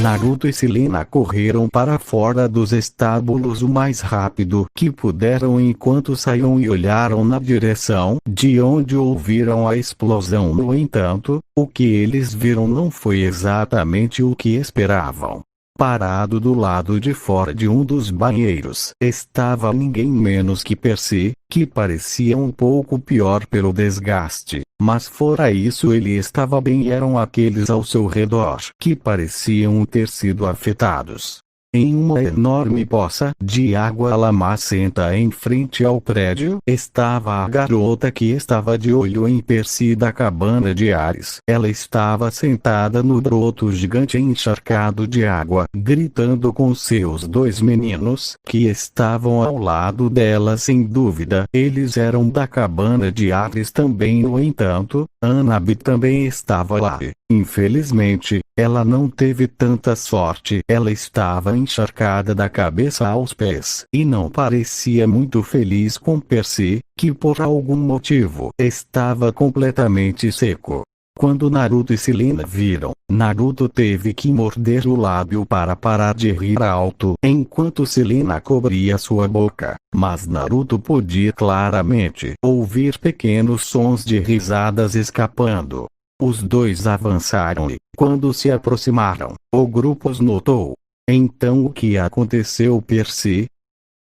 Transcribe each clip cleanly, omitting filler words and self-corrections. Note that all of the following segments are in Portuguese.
Naruto e Silena correram para fora dos estábulos o mais rápido que puderam enquanto saíam e olharam na direção de onde ouviram a explosão. No entanto, o que eles viram não foi exatamente o que esperavam. Parado do lado de fora de um dos banheiros estava ninguém menos que Percy, que parecia um pouco pior pelo desgaste, mas fora isso ele estava bem e eram aqueles ao seu redor que pareciam ter sido afetados. Em uma enorme poça de água lamacenta em frente ao prédio estava a garota que estava de olho em Percy da cabana de Ares. Ela estava sentada no broto gigante encharcado de água, gritando com seus dois meninos, que estavam ao lado dela. Sem dúvida, eles eram da cabana de Ares também. No entanto, Hanabi também estava lá. Infelizmente, ela não teve tanta sorte. Ela estava encharcada da cabeça aos pés e não parecia muito feliz com Percy, que por algum motivo estava completamente seco. Quando Naruto e Silena viram, Naruto teve que morder o lábio para parar de rir alto enquanto Silena cobria sua boca, mas Naruto podia claramente ouvir pequenos sons de risadas escapando. Os dois avançaram e, quando se aproximaram, o grupo os notou. Então o que aconteceu? Percy?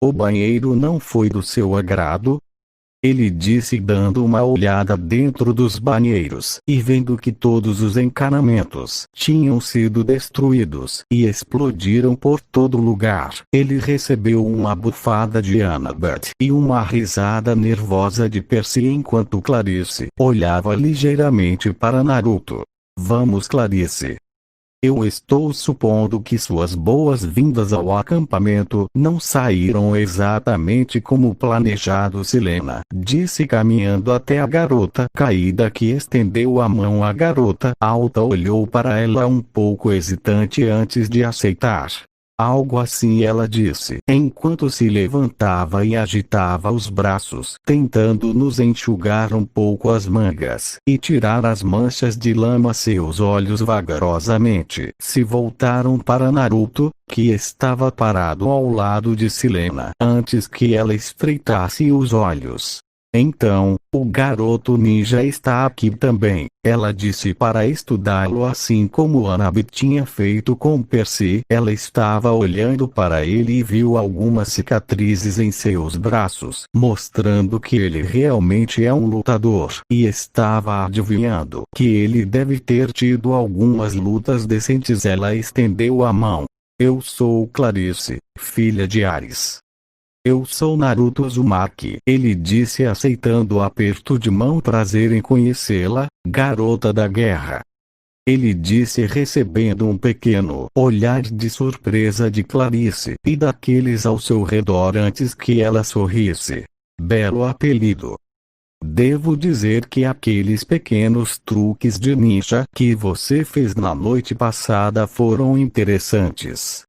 O banheiro não foi do seu agrado? Ele disse dando uma olhada dentro dos banheiros e vendo que todos os encanamentos tinham sido destruídos e explodiram por todo lugar. Ele recebeu uma bufada de Annabeth e uma risada nervosa de Percy enquanto Clarice olhava ligeiramente para Naruto. Vamos, Clarice. Eu estou supondo que suas boas-vindas ao acampamento não saíram exatamente como planejado. Silena disse caminhando até a garota caída que estendeu a mão. A garota alta olhou para ela um pouco hesitante antes de aceitar. Algo assim ela disse, enquanto se levantava e agitava os braços, tentando nos enxugar um pouco as mangas e tirar as manchas de lama. Seus olhos vagarosamente se voltaram para Naruto, que estava parado ao lado de Silena, antes que ela estreitasse os olhos. Então, o garoto ninja está aqui também, ela disse para estudá-lo assim como Hanabi tinha feito com Percy. Ela estava olhando para ele e viu algumas cicatrizes em seus braços, mostrando que ele realmente é um lutador, e estava adivinhando que ele deve ter tido algumas lutas decentes. Ela estendeu a mão. Eu sou Clarice, filha de Ares. Eu sou Naruto Uzumaki, ele disse aceitando o aperto de mão. Prazer em conhecê-la, garota da guerra. Ele disse recebendo um pequeno olhar de surpresa de Clarice e daqueles ao seu redor antes que ela sorrisse. Belo apelido. Devo dizer que aqueles pequenos truques de ninja que você fez na noite passada foram interessantes.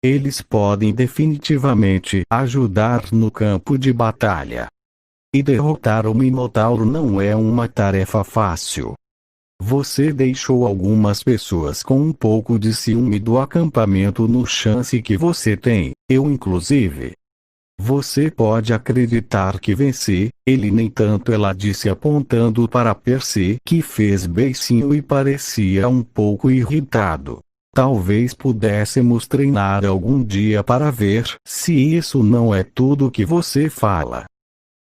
Eles podem definitivamente ajudar no campo de batalha. E derrotar o Minotauro não é uma tarefa fácil. Você deixou algumas pessoas com um pouco de ciúme do acampamento no chance que você tem, eu inclusive. Você pode acreditar que venci, ele nem tanto, ela disse apontando para Percy, que fez beicinho e parecia um pouco irritado. Talvez pudéssemos treinar algum dia para ver se isso não é tudo que você fala.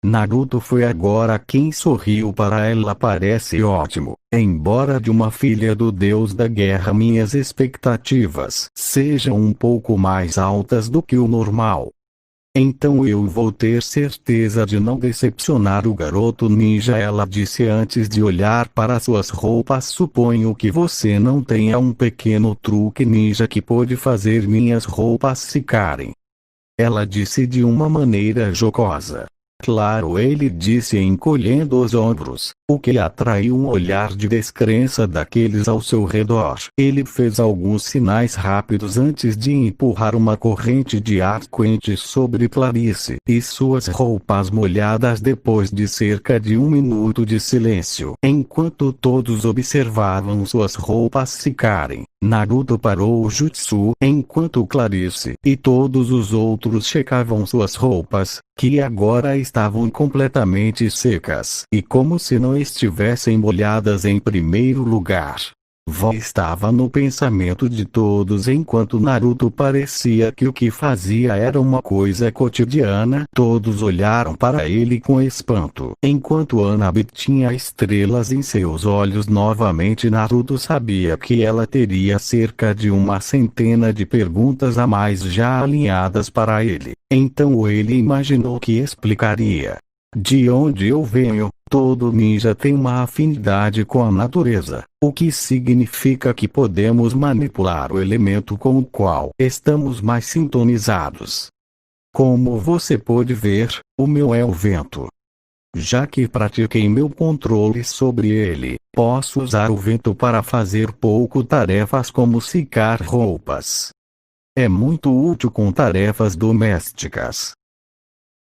Naruto foi agora quem sorriu para ela. Parece ótimo. Embora de uma filha do deus da guerra minhas expectativas sejam um pouco mais altas do que o normal. Então eu vou ter certeza de não decepcionar o garoto ninja, ela disse antes de olhar para suas roupas. Suponho que você não tenha um pequeno truque ninja que pode fazer minhas roupas ficarem. Ela disse de uma maneira jocosa. Claro, ele disse encolhendo os ombros, o que atraiu um olhar de descrença daqueles ao seu redor. Ele fez alguns sinais rápidos antes de empurrar uma corrente de ar quente sobre Clarice e suas roupas molhadas. Depois de cerca de 1 minuto de silêncio, enquanto todos observavam suas roupas secarem, Naruto parou o jutsu enquanto Clarice e todos os outros checavam suas roupas, que agora estavam completamente secas e como se não estivessem molhadas em primeiro lugar. Vó estava no pensamento de todos enquanto Naruto parecia que o que fazia era uma coisa cotidiana. Todos olharam para ele com espanto. Enquanto Hanabi tinha estrelas em seus olhos novamente, Naruto sabia que ela teria cerca de uma centena de perguntas a mais já alinhadas para ele. Então ele imaginou que explicaria. De onde eu venho, todo ninja tem uma afinidade com a natureza, o que significa que podemos manipular o elemento com o qual estamos mais sintonizados. Como você pode ver, o meu é o vento. Já que pratiquei meu controle sobre ele, posso usar o vento para fazer tarefas como secar roupas. É muito útil com tarefas domésticas.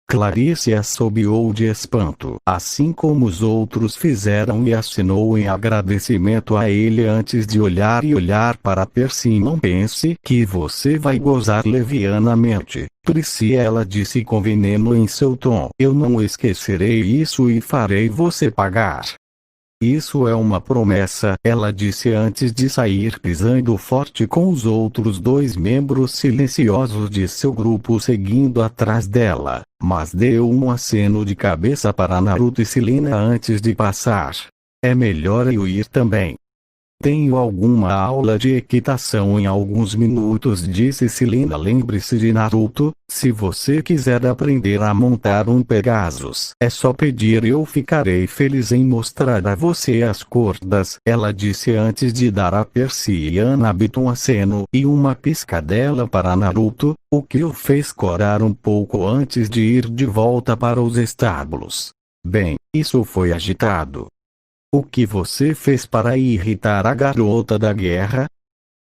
Clarice assobiou de espanto, assim como os outros fizeram, e assinou em agradecimento a ele antes de olhar para Percy. Não pense que você vai gozar levianamente, Percy, ela disse com veneno em seu tom. Eu não esquecerei isso e farei você pagar. Isso é uma promessa, ela disse antes de sair pisando forte com os outros dois membros silenciosos de seu grupo seguindo atrás dela, mas deu um aceno de cabeça para Naruto e Celina antes de passar. É melhor eu ir também. Tenho alguma aula de equitação em alguns minutos, disse Celina. Lembre-se de Naruto, se você quiser aprender a montar um Pegasus, é só pedir e eu ficarei feliz em mostrar a você as cordas, ela disse antes de dar a Percy e Hanabi um aceno e uma piscadela para Naruto, o que o fez corar um pouco antes de ir de volta para os estábulos. Bem, isso foi agitado. O que você fez para irritar a garota da guerra?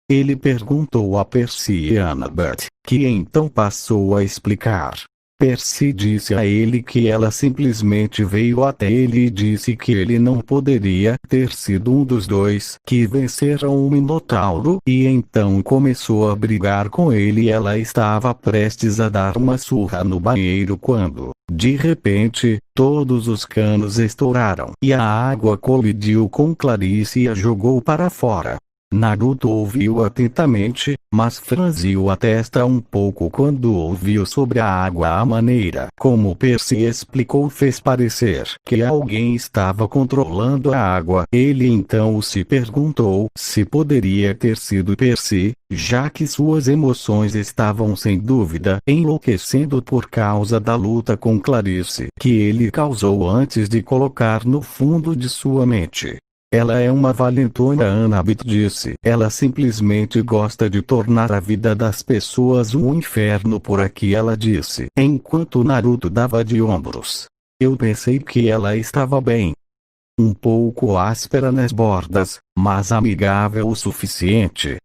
Ele perguntou a Percy e Hanabi, que então passou a explicar. Percy disse a ele que ela simplesmente veio até ele e disse que ele não poderia ter sido um dos dois que venceram o Minotauro, e então começou a brigar com ele. Ela estava prestes a dar uma surra no banheiro quando, de repente, todos os canos estouraram e a água colidiu com Clarice e a jogou para fora. Naruto ouviu atentamente, mas franziu a testa um pouco quando ouviu sobre a água. A maneira como Percy explicou fez parecer que alguém estava controlando a água. Ele então se perguntou se poderia ter sido Percy, já que suas emoções estavam sem dúvida enlouquecendo por causa da luta com Clarice que ele causou antes de colocar no fundo de sua mente. Ela é uma valentona, Hanabi disse. Ela simplesmente gosta de tornar a vida das pessoas um inferno por aqui, ela disse. Enquanto Naruto dava de ombros. Eu pensei que ela estava bem. Um pouco áspera nas bordas, mas amigável o suficiente.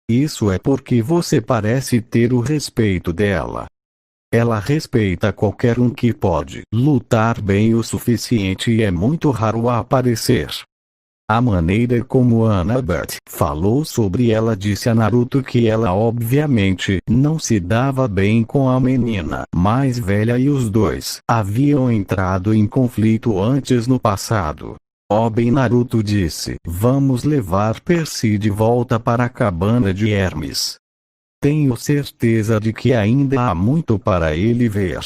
Isso é porque você parece ter o respeito dela. Ela respeita qualquer um que pode lutar bem o suficiente e é muito raro a aparecer. A maneira como Hanabi falou sobre ela disse a Naruto que ela obviamente não se dava bem com a menina mais velha e os dois haviam entrado em conflito antes no passado. Bem, Naruto disse, vamos levar Percy de volta para a cabana de Hermes. Tenho certeza de que ainda há muito para ele ver.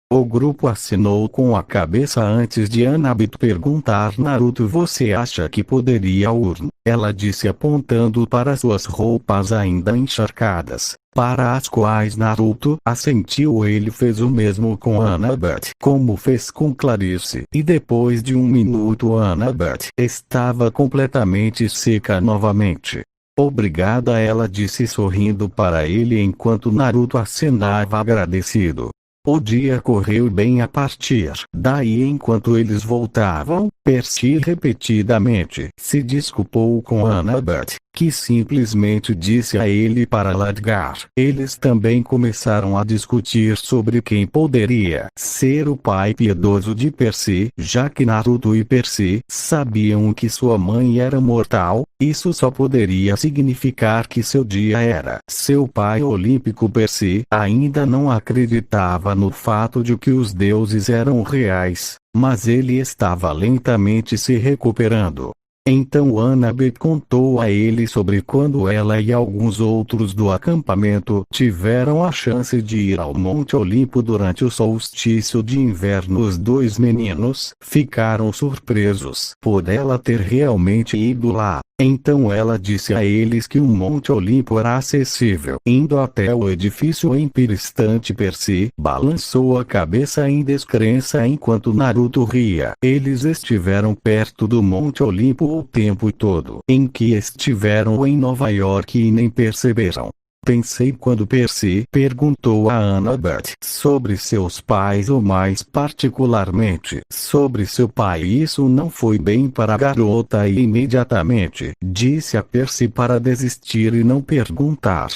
O grupo assinou com a cabeça antes de Hanabi perguntar. Naruto, você acha que poderia ir? Ela disse apontando para suas roupas ainda encharcadas, para as quais Naruto assentiu. Ele fez o mesmo com Hanabi, como fez com Clarice, e depois de um minuto Hanabi estava completamente seca novamente. Obrigada, ela disse sorrindo para ele enquanto Naruto acenava agradecido. O dia correu bem a partir daí. Enquanto eles voltavam, Percy repetidamente se desculpou com Hanabi, que simplesmente disse a ele para largar. Eles também começaram a discutir sobre quem poderia ser o pai piedoso de Percy, já que Naruto e Percy sabiam que sua mãe era mortal. Isso só poderia significar que seu dia era. Seu pai olímpico Percy ainda não acreditava no fato de que os deuses eram reais, mas ele estava lentamente se recuperando. Então Annabeth contou a ele sobre quando ela e alguns outros do acampamento tiveram a chance de ir ao Monte Olimpo durante o solstício de inverno. Os dois meninos ficaram surpresos por ela ter realmente ido lá. Então ela disse a eles que o Monte Olimpo era acessível. Indo até o edifício empiristante, Percy balançou a cabeça em descrença enquanto Naruto ria. Eles estiveram perto do Monte Olimpo o tempo todo em que estiveram em Nova York e nem perceberam. Pensei quando Percy perguntou a Annabeth sobre seus pais ou mais particularmente sobre seu pai. Isso não foi bem para a garota e imediatamente disse a Percy para desistir e não perguntar.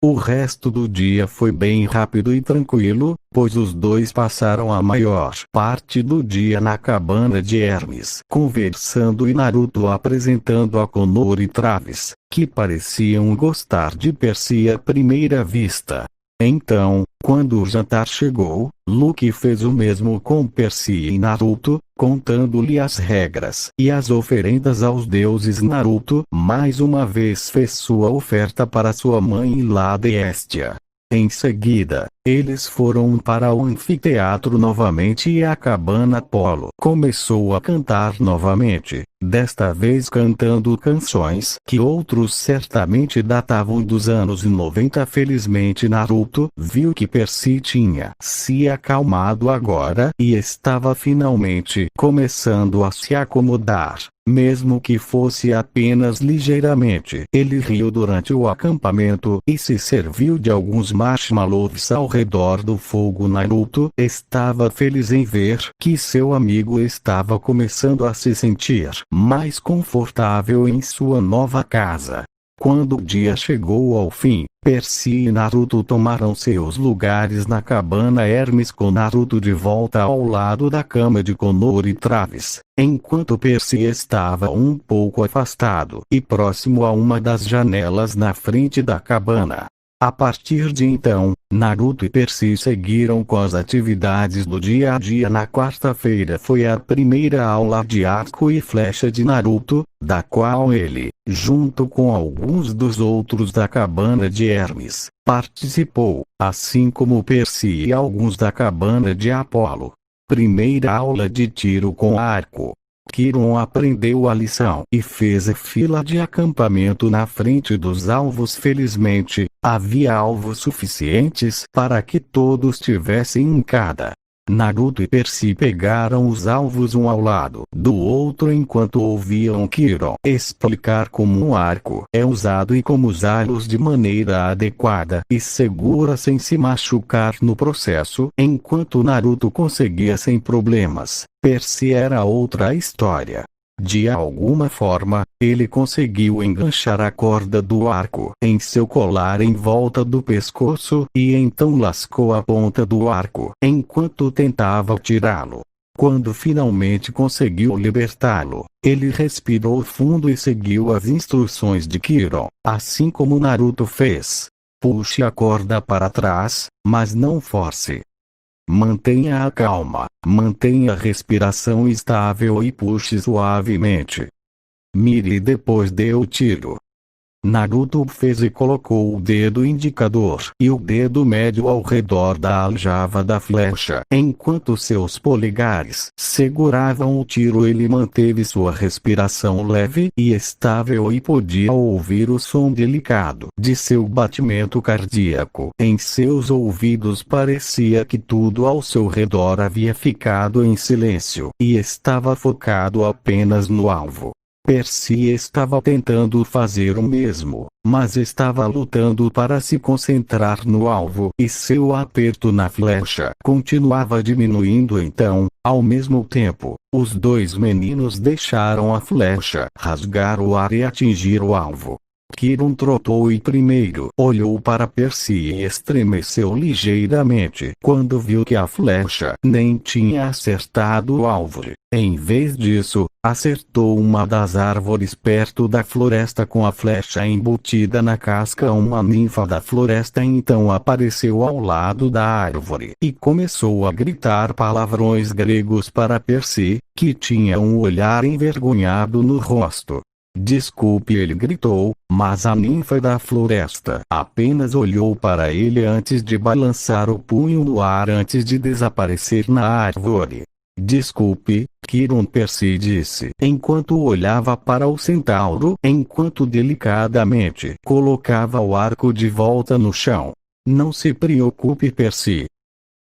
O resto do dia foi bem rápido e tranquilo, pois os dois passaram a maior parte do dia na cabana de Hermes, conversando e Naruto apresentando a Konoha e Travis, que pareciam gostar de Percy à primeira vista. Então, quando o jantar chegou, Luke fez o mesmo com Percy e Naruto, contando-lhe as regras e as oferendas aos deuses. Naruto mais uma vez fez sua oferta para sua mãe Lady Estia. Em seguida, eles foram para o anfiteatro novamente e a cabana Apolo começou a cantar novamente, desta vez cantando canções que outros certamente datavam dos anos 90. Felizmente Naruto viu que Percy tinha se acalmado agora e estava finalmente começando a se acomodar. Mesmo que fosse apenas ligeiramente. Ele riu durante o acampamento e se serviu de alguns marshmallows ao redor do fogo. Naruto estava feliz em ver que seu amigo estava começando a se sentir mais confortável em sua nova casa. Quando o dia chegou ao fim, Percy e Naruto tomaram seus lugares na cabana Hermes, com Naruto de volta ao lado da cama de Konoha e Travis, enquanto Percy estava um pouco afastado e próximo a uma das janelas na frente da cabana. A partir de então, Naruto e Percy seguiram com as atividades do dia a dia. Na quarta-feira foi a primeira aula de arco e flecha de Naruto, da qual ele, junto com alguns dos outros da cabana de Hermes, participou, assim como Percy e alguns da cabana de Apolo. Primeira aula de tiro com arco. Kiron aprendeu a lição e fez a fila de acampamento na frente dos alvos. Felizmente, havia alvos suficientes para que todos tivessem em cada. Naruto e Percy pegaram os alvos um ao lado do outro enquanto ouviam Kiron explicar como um arco é usado e como usá-los de maneira adequada e segura sem se machucar no processo. Enquanto Naruto conseguia sem problemas, Percy era outra história. De alguma forma, ele conseguiu enganchar a corda do arco em seu colar em volta do pescoço e então lascou a ponta do arco enquanto tentava tirá-lo. Quando finalmente conseguiu libertá-lo, ele respirou fundo e seguiu as instruções de Kiron, assim como Naruto fez. Puxe a corda para trás, mas não force. Mantenha a calma, mantenha a respiração estável e puxe suavemente. Mire e depois dê o tiro. Naruto fez e colocou o dedo indicador e o dedo médio ao redor da aljava da flecha. Enquanto seus polegares seguravam o tiro, ele manteve sua respiração leve e estável e podia ouvir o som delicado de seu batimento cardíaco. Em seus ouvidos parecia que tudo ao seu redor havia ficado em silêncio e estava focado apenas no alvo. Percy estava tentando fazer o mesmo, mas estava lutando para se concentrar no alvo e seu aperto na flecha continuava diminuindo. Então, ao mesmo tempo, os dois meninos deixaram a flecha rasgar o ar e atingir o alvo. Kiron trotou e primeiro olhou para Percy e estremeceu ligeiramente quando viu que a flecha nem tinha acertado o alvo. Em vez disso, acertou uma das árvores perto da floresta com a flecha embutida na casca. Uma ninfa da floresta então apareceu ao lado da árvore e começou a gritar palavrões gregos para Percy, que tinha um olhar envergonhado no rosto. Desculpe, ele gritou, mas a ninfa da floresta apenas olhou para ele antes de balançar o punho no ar antes de desaparecer na árvore. Desculpe, Kiron, Percy disse enquanto olhava para o centauro enquanto delicadamente colocava o arco de volta no chão. Não se preocupe, Percy.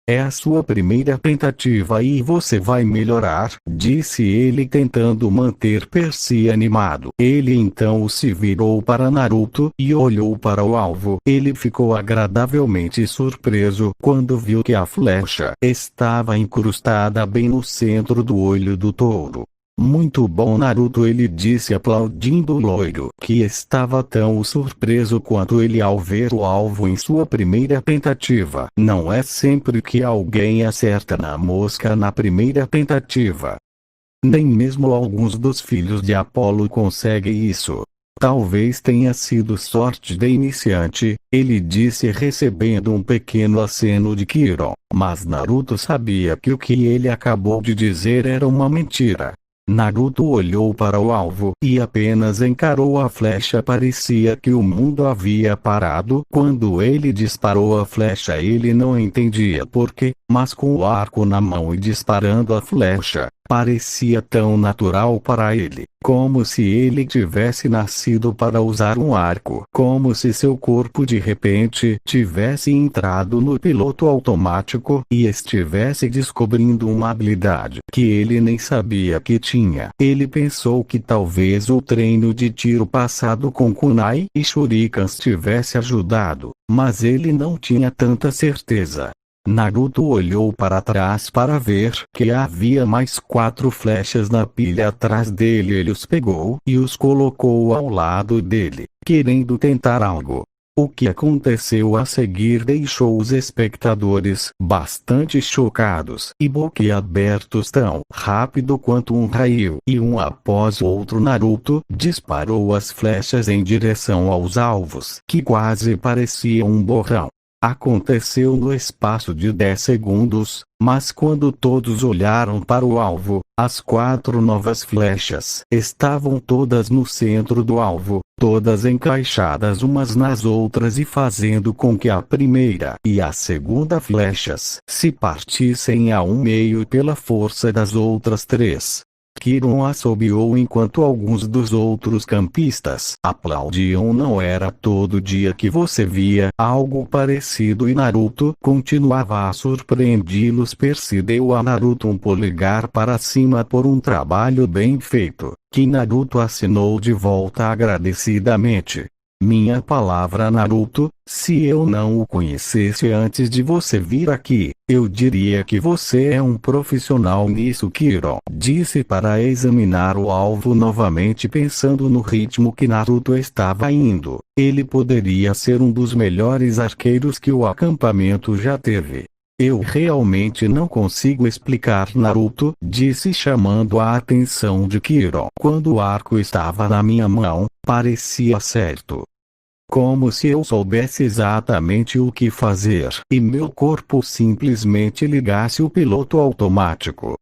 É a sua primeira tentativa e você vai melhorar, disse ele tentando manter Percy animado. Ele então se virou para Naruto e olhou para o alvo. Ele ficou agradavelmente surpreso quando viu que a flecha estava incrustada bem no centro do olho do touro. Muito bom, Naruto, ele disse aplaudindo o loiro, que estava tão surpreso quanto ele ao ver o alvo em sua primeira tentativa. Não é sempre que alguém acerta na mosca na primeira tentativa. Nem mesmo alguns dos filhos de Apolo conseguem isso. Talvez tenha sido sorte de iniciante, ele disse recebendo um pequeno aceno de Kiron. Mas Naruto sabia que o que ele acabou de dizer era uma mentira. Naruto olhou para o alvo e apenas encarou a flecha. Parecia que o mundo havia parado quando ele disparou a flecha. Ele não entendia porquê, mas com o arco na mão e disparando a flecha, parecia tão natural para ele, como se ele tivesse nascido para usar um arco, como se seu corpo de repente tivesse entrado no piloto automático e estivesse descobrindo uma habilidade que ele nem sabia que tinha. Ele pensou que talvez o treino de tiro passado com kunai e shurikens tivesse ajudado, mas ele não tinha tanta certeza. Naruto olhou para trás para ver que havia mais 4 flechas na pilha atrás dele. Ele os pegou e os colocou ao lado dele, querendo tentar algo. O que aconteceu a seguir deixou os espectadores bastante chocados e boquiabertos tão rápido quanto um raio. E um após o outro Naruto disparou as flechas em direção aos alvos, que quase pareciam um borrão. Aconteceu no espaço de 10 segundos, mas quando todos olharam para o alvo, as 4 novas flechas estavam todas no centro do alvo, todas encaixadas umas nas outras e fazendo com que a primeira e a segunda flechas se partissem ao meio pela força das outras 3. Kiron assobiou enquanto alguns dos outros campistas aplaudiam. Não era todo dia que você via algo parecido e Naruto continuava a surpreendi-los. Percy deu a Naruto um polegar para cima por um trabalho bem feito, que Naruto assinou de volta agradecidamente. Minha palavra, Naruto, se eu não o conhecesse antes de você vir aqui, eu diria que você é um profissional nisso. Kiron disse para examinar o alvo novamente, pensando no ritmo que Naruto estava indo. Ele poderia ser um dos melhores arqueiros que o acampamento já teve. Eu realmente não consigo explicar, Naruto disse chamando a atenção de Kiron. Quando o arco estava na minha mão, parecia certo. Como se eu soubesse exatamente o que fazer e meu corpo simplesmente ligasse o piloto automático.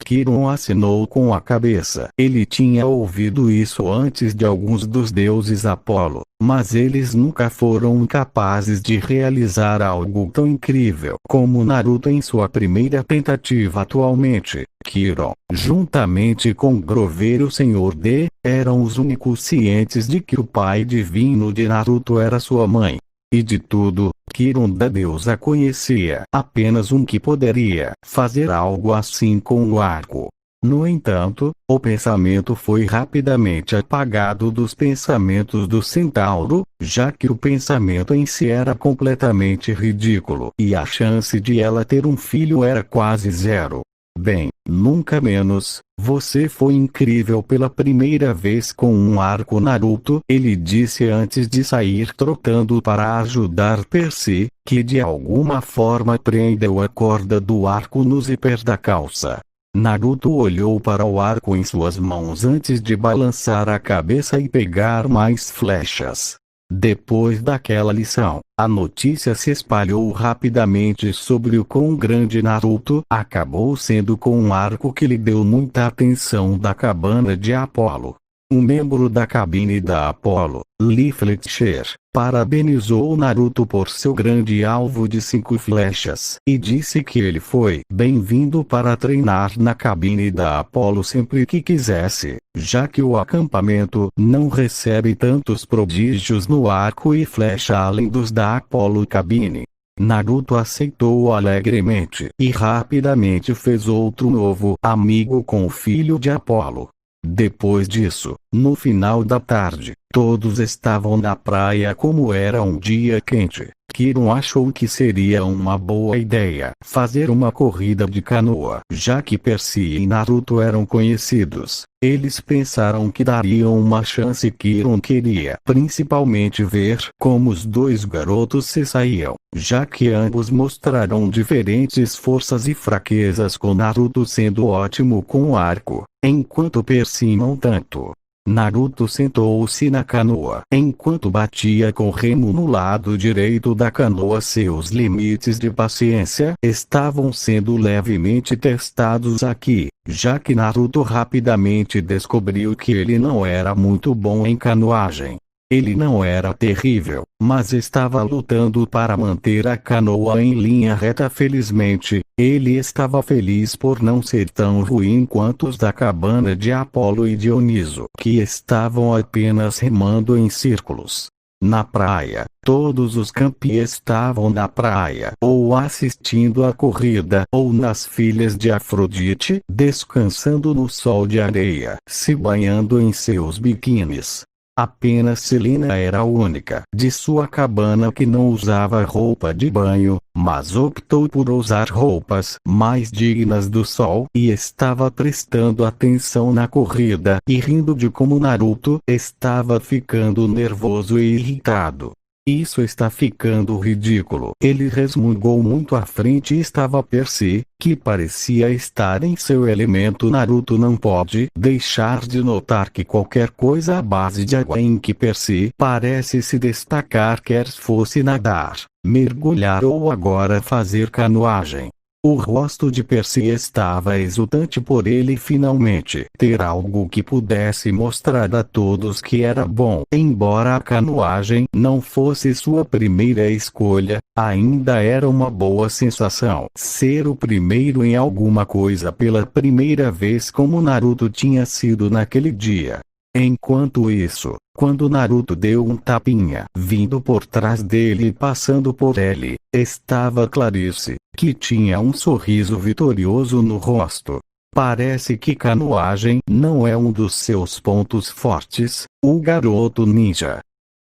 Kiron assinou com a cabeça. Ele tinha ouvido isso antes de alguns dos deuses Apolo, mas eles nunca foram capazes de realizar algo tão incrível como Naruto em sua primeira tentativa. Atualmente, Kiron, juntamente com Grover e o Senhor D, eram os únicos cientes de que o pai divino de Naruto era sua mãe. E de tudo, Kiron da deusa conhecia apenas um que poderia fazer algo assim com o arco. No entanto, o pensamento foi rapidamente apagado dos pensamentos do centauro, já que o pensamento em si era completamente ridículo e a chance de ela ter um filho era quase zero. Bem, Nunca menos. Você foi incrível pela primeira vez com um arco, Naruto, ele disse antes de sair trotando para ajudar Percy, que de alguma forma prendeu a corda do arco no zíper da calça. Naruto olhou para o arco em suas mãos antes de balançar a cabeça e pegar mais flechas. Depois daquela lição, a notícia se espalhou rapidamente sobre o quão grande Naruto acabou sendo com um arco que lhe deu muita atenção da cabana de Apollo. Um membro da cabine da Apollo, Lee Fletcher, parabenizou Naruto por seu grande alvo de 5 flechas e disse que ele foi bem-vindo para treinar na cabine da Apollo sempre que quisesse, já que o acampamento não recebe tantos prodígios no arco e flecha além dos da Apollo cabine. Naruto aceitou alegremente e rapidamente fez outro novo amigo com o filho de Apollo. Depois disso, no final da tarde, todos estavam na praia. Como era um dia quente, Kiron achou que seria uma boa ideia fazer uma corrida de canoa, já que Percy e Naruto eram conhecidos. Eles pensaram que dariam uma chance. Kiron queria principalmente ver como os dois garotos se saíam, já que ambos mostraram diferentes forças e fraquezas, com Naruto sendo ótimo com o arco, enquanto Percy não tanto. Naruto sentou-se na canoa enquanto batia com o remo no lado direito da canoa. Seus limites de paciência estavam sendo levemente testados aqui, já que Naruto rapidamente descobriu que ele não era muito bom em canoagem. Ele não era terrível, mas estava lutando para manter a canoa em linha reta. Felizmente, ele estava feliz por não ser tão ruim quanto os da cabana de Apollo e Dioniso, que estavam apenas remando em círculos. Na praia, todos os campeões estavam na praia, ou assistindo à corrida, ou nas filhas de Afrodite, descansando no sol de areia, se banhando em seus biquínis. Apenas Celina era a única de sua cabana que não usava roupa de banho, mas optou por usar roupas mais dignas do sol e estava prestando atenção na corrida e rindo de como Naruto estava ficando nervoso e irritado. Isso está ficando ridículo. Ele resmungou muito à frente e estava Percy, que parecia estar em seu elemento. Naruto não pode deixar de notar que qualquer coisa à base de água em que Percy parece se destacar, quer fosse nadar, mergulhar ou agora fazer canoagem. O rosto de Percy estava exultante por ele finalmente ter algo que pudesse mostrar a todos que era bom. Embora a canoagem não fosse sua primeira escolha, ainda era uma boa sensação ser o primeiro em alguma coisa pela primeira vez, como Naruto tinha sido naquele dia. Enquanto isso, quando Naruto deu um tapinha vindo por trás dele e passando por ele, estava Clarice, que tinha um sorriso vitorioso no rosto. Parece que canoagem não é um dos seus pontos fortes, o garoto ninja.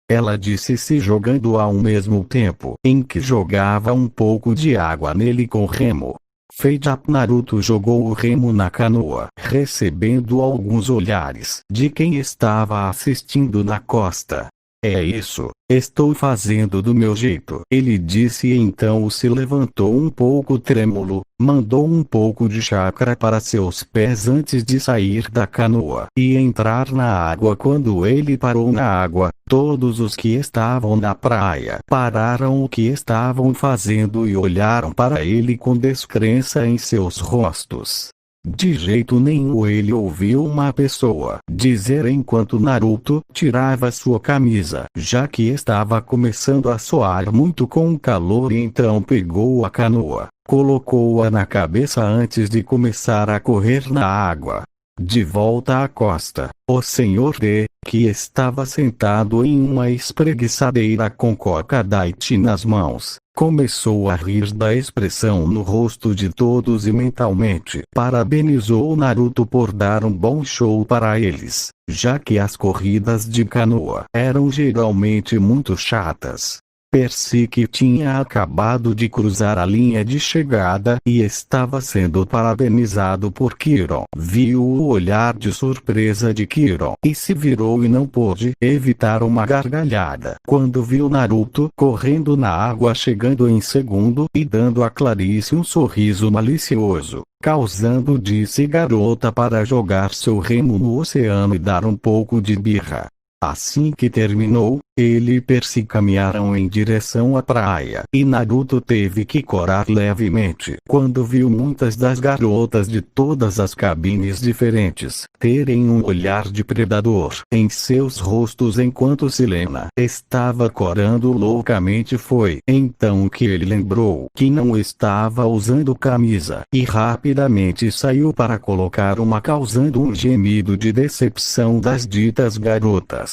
Ela disse, se jogando ao mesmo tempo em que jogava um pouco de água nele com remo. Fade up. Naruto jogou o remo na canoa, recebendo alguns olhares de quem estava assistindo na costa. É isso, estou fazendo do meu jeito, ele disse, e então se levantou um pouco trêmulo, mandou um pouco de chakra para seus pés antes de sair da canoa e entrar na água. Quando ele parou na água, todos os que estavam na praia pararam o que estavam fazendo e olharam para ele com descrença em seus rostos. De jeito nenhum, ele ouviu uma pessoa dizer enquanto Naruto tirava sua camisa, já que estava começando a suar muito com o calor, e então pegou a canoa, colocou-a na cabeça antes de começar a correr na água. De volta à costa, o Sr. D, que estava sentado em uma espreguiçadeira com coca diet nas mãos, começou a rir da expressão no rosto de todos e mentalmente parabenizou Naruto por dar um bom show para eles, já que as corridas de canoa eram geralmente muito chatas. Percy, que tinha acabado de cruzar a linha de chegada e estava sendo parabenizado por Quirrell, viu o olhar de surpresa de Quirrell e se virou e não pôde evitar uma gargalhada quando viu Naruto correndo na água, chegando em segundo e dando a Clarice um sorriso malicioso, causando disse garota para jogar seu remo no oceano e dar um pouco de birra. Assim que terminou, ele e Percy caminharam em direção à praia e Naruto teve que corar levemente quando viu muitas das garotas de todas as cabines diferentes terem um olhar de predador em seus rostos enquanto Silena estava corando loucamente. Foi então que ele lembrou que não estava usando camisa e rapidamente saiu para colocar uma, causando um gemido de decepção das ditas garotas.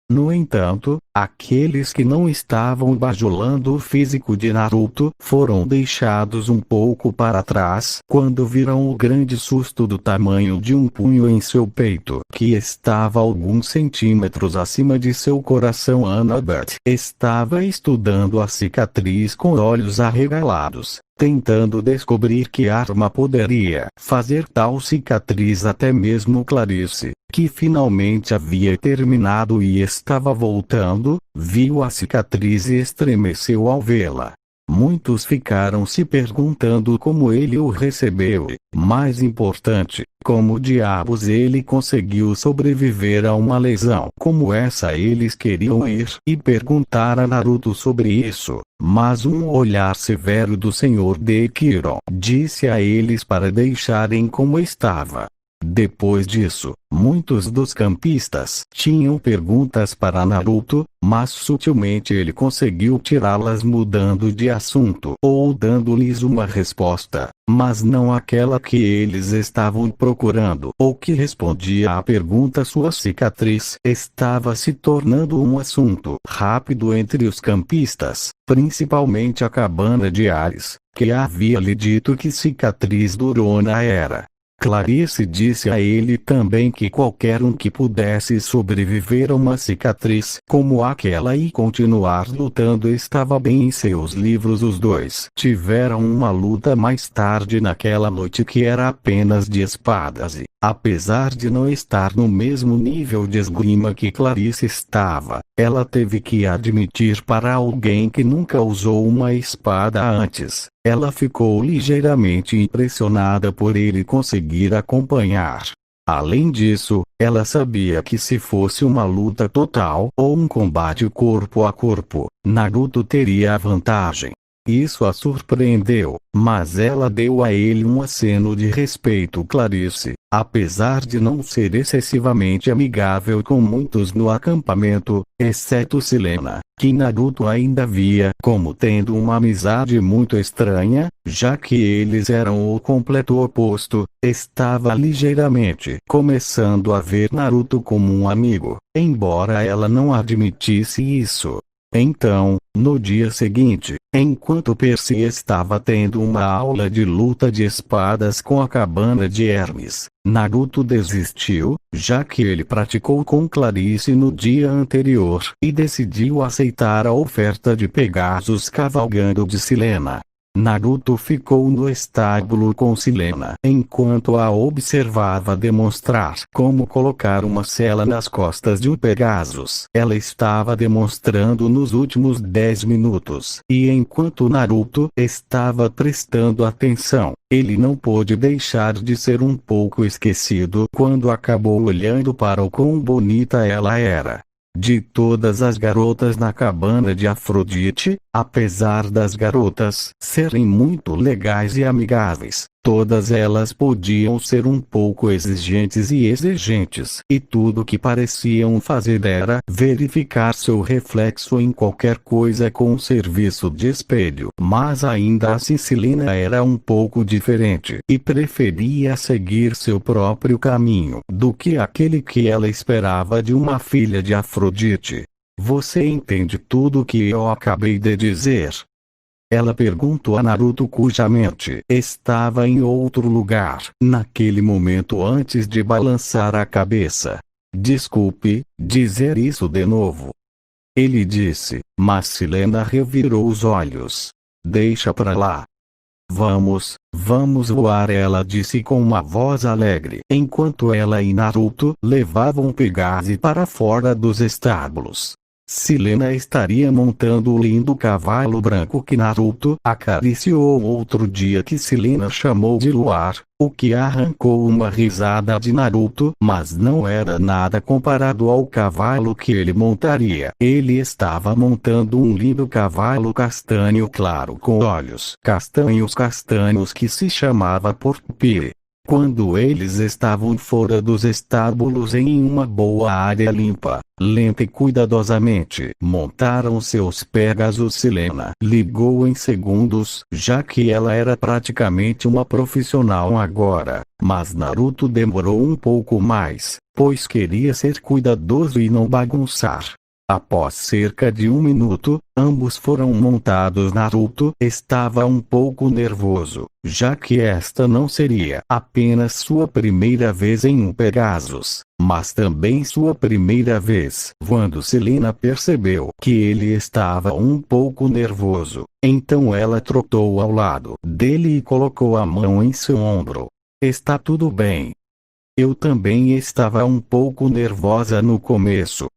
No entanto, aqueles que não estavam bajulando o físico de Naruto foram deixados um pouco para trás quando viram o grande susto do tamanho de um punho em seu peito, que estava alguns centímetros acima de seu coração. Annabeth estava estudando a cicatriz com olhos arregalados, tentando descobrir que arma poderia fazer tal cicatriz. Até mesmo Clarice, que finalmente havia terminado e estava voltando, viu a cicatriz e estremeceu ao vê-la. Muitos ficaram se perguntando como ele o recebeu e, mais importante, como diabos ele conseguiu sobreviver a uma lesão como essa. Eles queriam ir e perguntar a Naruto sobre isso, mas um olhar severo do Sr. D. Quirrell disse a eles para deixarem como estava. Depois disso, muitos dos campistas tinham perguntas para Naruto, mas sutilmente ele conseguiu tirá-las mudando de assunto ou dando-lhes uma resposta, mas não aquela que eles estavam procurando ou que respondia à pergunta. Sua cicatriz estava se tornando um assunto rápido entre os campistas, principalmente a cabana de Ares, que havia lhe dito que cicatriz durona era. Clarice disse a ele também que qualquer um que pudesse sobreviver a uma cicatriz como aquela e continuar lutando estava bem em seus livros. Os dois tiveram uma luta mais tarde naquela noite que era apenas de espadas e, apesar de não estar no mesmo nível de esgrima que Clarice estava, ela teve que admitir para alguém que nunca usou uma espada antes. Ela ficou ligeiramente impressionada por ele conseguir acompanhar. Além disso, ela sabia que se fosse uma luta total ou um combate corpo a corpo, Naruto teria a vantagem. Isso a surpreendeu, mas ela deu a ele um aceno de respeito. Clarice, apesar de não ser excessivamente amigável com muitos no acampamento, exceto Silena, que Naruto ainda via como tendo uma amizade muito estranha, já que eles eram o completo oposto, estava ligeiramente começando a ver Naruto como um amigo, embora ela não admitisse isso. Então, no dia seguinte, enquanto Percy estava tendo uma aula de luta de espadas com a cabana de Hermes, Naruto desistiu, já que ele praticou com Clarice no dia anterior e decidiu aceitar a oferta de Pegasus cavalgando de Silena. Naruto ficou no estábulo com Silena enquanto a observava demonstrar como colocar uma sela nas costas de um Pegasus. Ela estava demonstrando nos últimos 10 minutos, e enquanto Naruto estava prestando atenção, ele não pôde deixar de ser um pouco esquecido quando acabou olhando para o quão bonita ela era. De todas as garotas na cabana de Afrodite, apesar das garotas serem muito legais e amigáveis, todas elas podiam ser um pouco exigentes e exigentes, e tudo que pareciam fazer era verificar seu reflexo em qualquer coisa com um serviço de espelho. Mas ainda assim Silena era um pouco diferente, e preferia seguir seu próprio caminho do que aquele que ela esperava de uma filha de Afrodite. Você entende tudo o que eu acabei de dizer? Ela perguntou a Naruto, cuja mente estava em outro lugar naquele momento antes de balançar a cabeça. Desculpe, dizer isso de novo. Ele disse, mas Silena revirou os olhos. Deixa pra lá. Vamos voar, ela disse com uma voz alegre, enquanto ela e Naruto levavam Pegasus para fora dos estábulos. Silena estaria montando o lindo cavalo branco que Naruto acariciou outro dia, que Silena chamou de Luar, o que arrancou uma risada de Naruto, mas não era nada comparado ao cavalo que ele montaria. Ele estava montando um lindo cavalo castanho claro com olhos castanhos que se chamava Porpire. Quando eles estavam fora dos estábulos em uma boa área limpa, lenta e cuidadosamente montaram seus Pegasus. Silena ligou em segundos, já que ela era praticamente uma profissional agora, mas Naruto demorou um pouco mais, pois queria ser cuidadoso e não bagunçar. Após cerca de 1 minuto, ambos foram montados. Naruto estava um pouco nervoso, já que esta não seria apenas sua primeira vez em um Pegasus, mas também sua primeira vez voando. Silena percebeu que ele estava um pouco nervoso, então ela trotou ao lado dele e colocou a mão em seu ombro. Está tudo bem. Eu também estava um pouco nervosa no começo.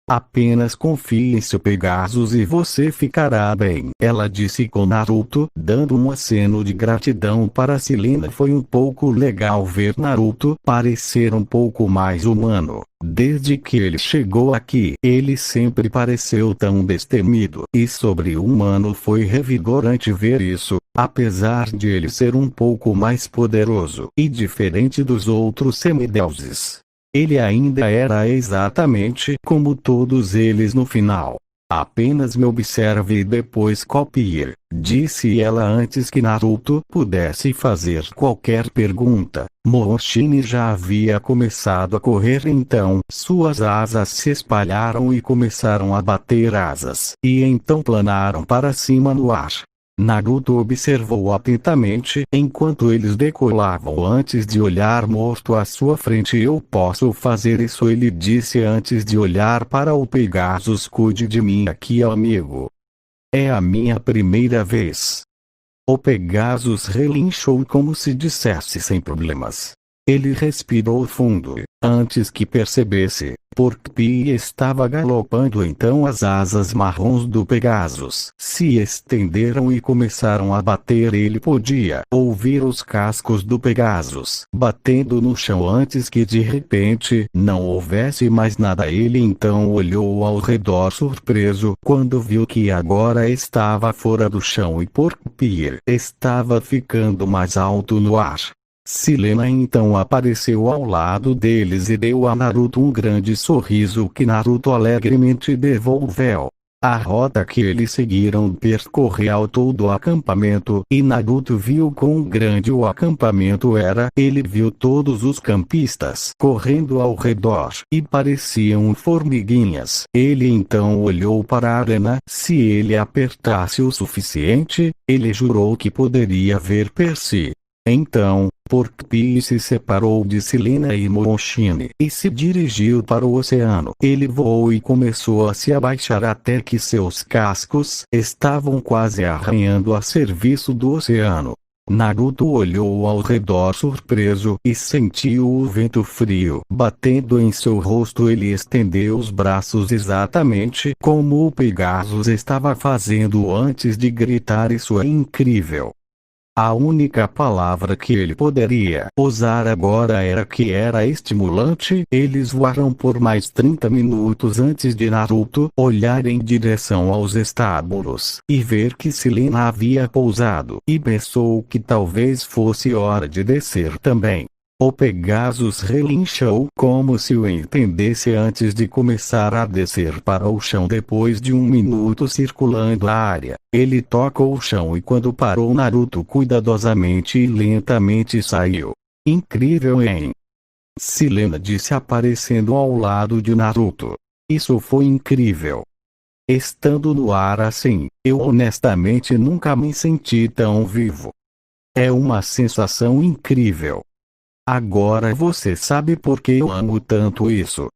Apenas confie em seu Pegasus e você ficará bem, ela disse com Naruto, dando um aceno de gratidão para Silena. Foi um pouco legal ver Naruto parecer um pouco mais humano. Desde que ele chegou aqui, ele sempre pareceu tão destemido e sobre-humano. Foi revigorante ver isso, apesar de ele ser um pouco mais poderoso e diferente dos outros semideuses. Ele ainda era exatamente como todos eles no final. Apenas me observe e depois copie, disse ela antes que Naruto pudesse fazer qualquer pergunta. Momoshini já havia começado a correr, então suas asas se espalharam e começaram a bater asas, e então planaram para cima no ar. Naruto observou atentamente enquanto eles decolavam antes de olhar morto à sua frente. Eu posso fazer isso, ele disse antes de olhar para o Pegasus. Cuide de mim aqui, amigo. É a minha primeira vez. O Pegasus relinchou como se dissesse sem problemas. Ele respirou fundo, antes que percebesse, Porpire estava galopando. Então as asas marrons do Pegasus se estenderam e começaram a bater. Ele podia ouvir os cascos do Pegasus batendo no chão antes que de repente não houvesse mais nada. Ele então olhou ao redor surpreso quando viu que agora estava fora do chão e Porpire estava ficando mais alto no ar. Silena então apareceu ao lado deles e deu a Naruto um grande sorriso que Naruto alegremente devolveu. A rota que eles seguiram percorreu todo o acampamento e Naruto viu quão grande o acampamento era. Ele viu todos os campistas correndo ao redor e pareciam formiguinhas. Ele então olhou para a arena. Se ele apertasse o suficiente, ele jurou que poderia ver Percy. Então, Porpire se separou de Silena e Momoshini e se dirigiu para o oceano. Ele voou e começou a se abaixar até que seus cascos estavam quase arranhando a serviço do oceano. Naruto olhou ao redor surpreso e sentiu o vento frio batendo em seu rosto. Ele estendeu os braços exatamente como o Pegasus estava fazendo antes de gritar: isso é incrível! A única palavra que ele poderia usar agora era que era estimulante. Eles voaram por mais 30 minutos antes de Naruto olhar em direção aos estábulos e ver que Silena havia pousado, e pensou que talvez fosse hora de descer também. O Pegasus relinchou como se o entendesse antes de começar a descer para o chão. Depois de 1 minuto circulando a área, ele tocou o chão e quando parou, Naruto cuidadosamente e lentamente saiu. Incrível, hein? Silena disse aparecendo ao lado de Naruto. Isso foi incrível. Estando no ar assim, eu honestamente nunca me senti tão vivo. É uma sensação incrível. Agora você sabe por que eu amo tanto isso.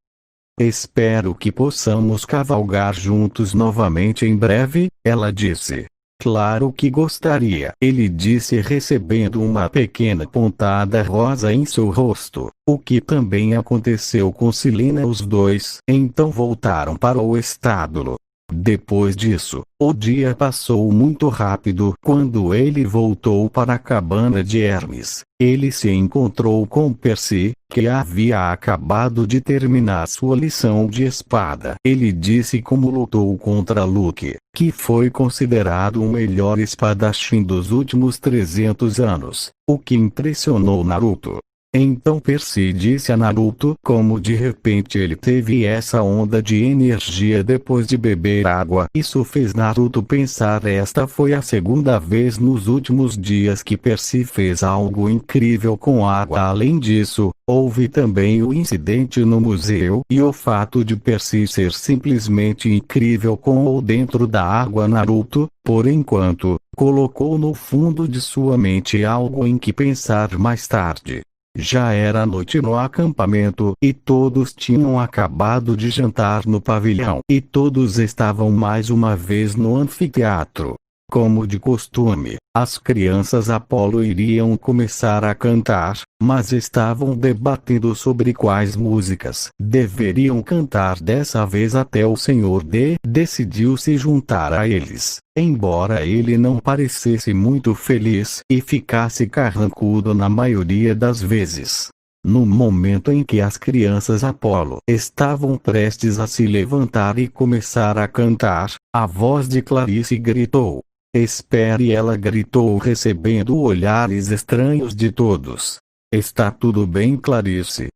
Espero que possamos cavalgar juntos novamente em breve, ela disse. Claro que gostaria, ele disse recebendo uma pequena pontada rosa em seu rosto, o que também aconteceu com Selina. Os dois então voltaram para o estábulo. Depois disso, o dia passou muito rápido. Quando ele voltou para a cabana de Hermes, ele se encontrou com Percy, que havia acabado de terminar sua lição de espada. Ele disse como lutou contra Luke, que foi considerado o melhor espadachim dos últimos 300 anos, o que impressionou Naruto. Então Percy disse a Naruto como de repente ele teve essa onda de energia depois de beber água. Isso fez Naruto pensar: esta foi a segunda vez nos últimos dias que Percy fez algo incrível com água. Além disso, houve também o incidente no museu e o fato de Percy ser simplesmente incrível com ou dentro da água. Naruto, por enquanto, colocou no fundo de sua mente algo em que pensar mais tarde. Já era noite no acampamento, e todos tinham acabado de jantar no pavilhão, e todos estavam mais uma vez no anfiteatro. Como de costume, as crianças Apolo iriam começar a cantar, mas estavam debatendo sobre quais músicas deveriam cantar dessa vez até o Senhor D decidiu se juntar a eles. Embora ele não parecesse muito feliz e ficasse carrancudo na maioria das vezes. No momento em que as crianças Apolo estavam prestes a se levantar e começar a cantar, a voz de Clarice gritou: "Espere!" Ela gritou recebendo olhares estranhos de todos. "Está tudo bem, Clarice?"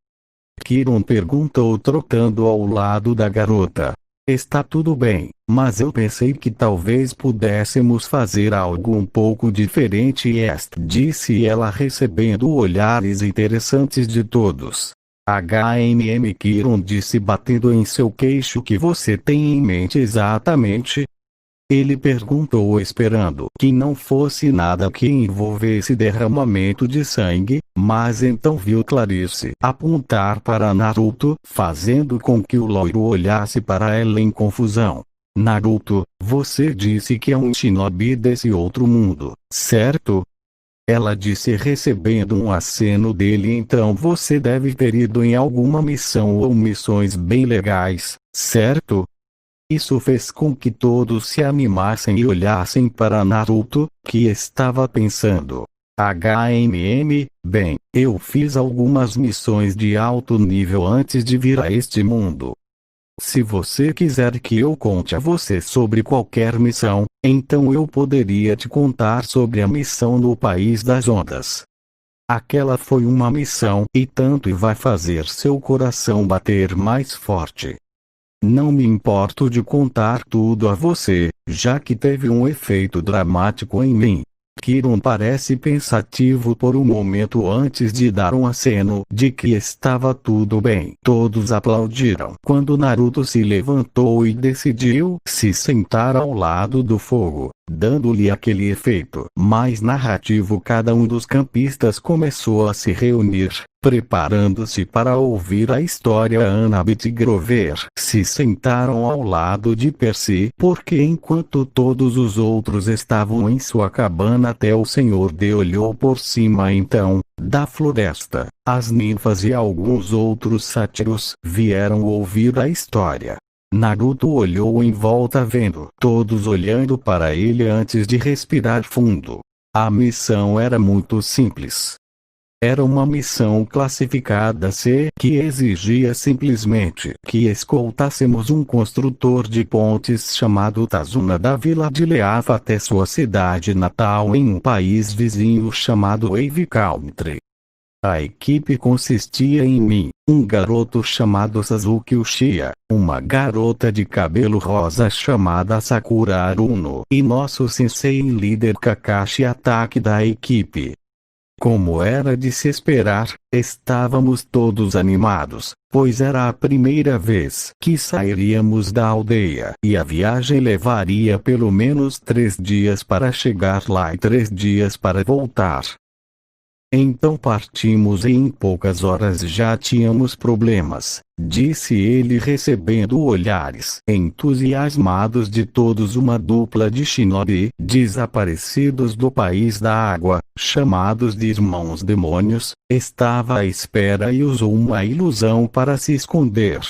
Kiron perguntou trotando ao lado da garota. "Está tudo bem, mas eu pensei que talvez pudéssemos fazer algo um pouco diferente", disse ela recebendo olhares interessantes de todos. Kiron disse batendo em seu queixo. "Que você tem em mente exatamente?" Ele perguntou esperando que não fosse nada que envolvesse derramamento de sangue, mas então viu Clarice apontar para Naruto, fazendo com que o loiro olhasse para ela em confusão. "Naruto, você disse que é um shinobi desse outro mundo, certo?" Ela disse recebendo um aceno dele. "Então você deve ter ido em alguma missão ou missões bem legais, certo?" Isso fez com que todos se animassem e olhassem para Naruto, que estava pensando. Bem, eu fiz algumas missões de alto nível antes de vir a este mundo. Se você quiser que eu conte a você sobre qualquer missão, então eu poderia te contar sobre a missão no País das Ondas. Aquela foi uma missão e tanto e vai fazer seu coração bater mais forte. Não me importo de contar tudo a você, já que teve um efeito dramático em mim. Kiron parece pensativo por um momento antes de dar um aceno de que estava tudo bem. Todos aplaudiram quando Naruto se levantou e decidiu se sentar ao lado do fogo, dando-lhe aquele efeito mais narrativo. Cada um dos campistas começou a se reunir, preparando-se para ouvir a história. Annabeth e Grover se sentaram ao lado de Percy, porque enquanto todos os outros estavam em sua cabana até o Senhor D olhou por cima. Então, da floresta, as ninfas e alguns outros sátiros vieram ouvir a história. Naruto olhou em volta vendo todos olhando para ele antes de respirar fundo. A missão era muito simples. Era uma missão classificada C que exigia simplesmente que escoltássemos um construtor de pontes chamado Tazuna da vila de Leava até sua cidade natal em um país vizinho chamado Wave Country. A equipe consistia em mim, um garoto chamado Sasuke Uchiha, uma garota de cabelo rosa chamada Sakura Haruno e nosso sensei e líder Kakashi Atake da equipe. Como era de se esperar, estávamos todos animados, pois era a primeira vez que sairíamos da aldeia e a viagem levaria pelo menos 3 dias para chegar lá e 3 dias para voltar. Então partimos e em poucas horas já tínhamos problemas, disse ele recebendo olhares entusiasmados de todos. Uma dupla de shinobi, desaparecidos do país da água, chamados de irmãos demônios, estava à espera e usou uma ilusão para se esconder.